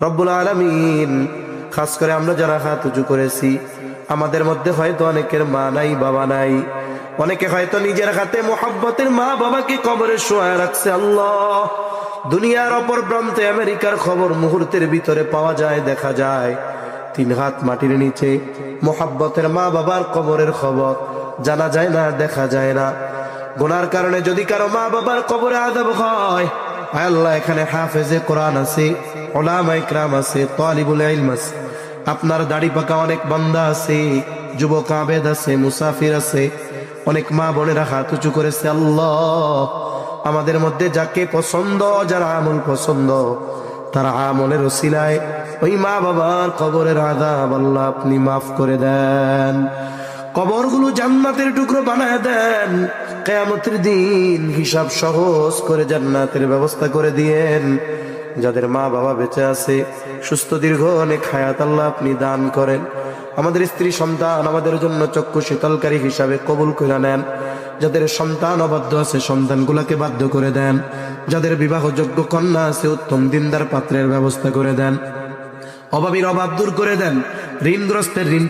রব্বুল আলামিন, খাস করে আমরা যারা হাত উঁচু করেছি, আমাদের মধ্যে হয়তো অনেকের মা নাই, বাবা নাই। অনেকে হয়তো নিজের হাতে মোহাব্বতের মা বাবাকে কবরে শোয়ায় রাখছে। আল্লাহ, দুনিয়ার অপর প্রান্তে আমেরিকার খবর মুহূর্তের ভিতরে পাওয়া যায়, দেখা যায়। 3 হাত মাটির নিচে মোহাব্বতের মা বাবার কবরের খবর জানা যায় না, দেখা যায় না। গুনার কারণে যদি কারো মা বাবার কবরে আযাব হয়, আয় আল্লাহ, এখানে হাফেজে কোরআন আছে, উলামা ইকরাম আছে, তালিবুল ইলম আছে, আপনার দাড়ি পাকা অনেক বান্দা আছে, যুবক আবেদ আছে, মুসাফির আছে, অনেক মা বোনেরা হাত উঁচু করেছে। আল্লাহ, আমাদের মধ্যে যাকে পছন্দ, যার আমল পছন্দ, তার আমলের ওসিলায় ওই মা বাবার কবরের আযাব আল্লাহ আপনি মাফ করে দেন। কবরগুলো জান্নাতের টুকরো বানায় দেন। কিয়ামতের দিন হিসাব সহজ করে জান্নাতের ব্যবস্থা করে দিয়েন। যাদের মা বাবা বেঁচে আছে, সুস্থ দীর্ঘ অনেক হায়াত আল্লাহ আপনি দান করেন। আমাদের স্ত্রী সন্তান আমাদের জন্য চক্ষু শীতলকারী হিসাবে কবুল করে নেন। যাদের সন্তান অবাধ্য আছে, সন্তানগুলোকে বাধ্য করে দেন। যাদের বিবাহযোগ্য কন্যা আছে, উত্তম দিনদার পাত্রের ব্যবস্থা করে দেন। অভাবীর অভাব দূর করে দেন। ঋণগ্রস্তের ঋণ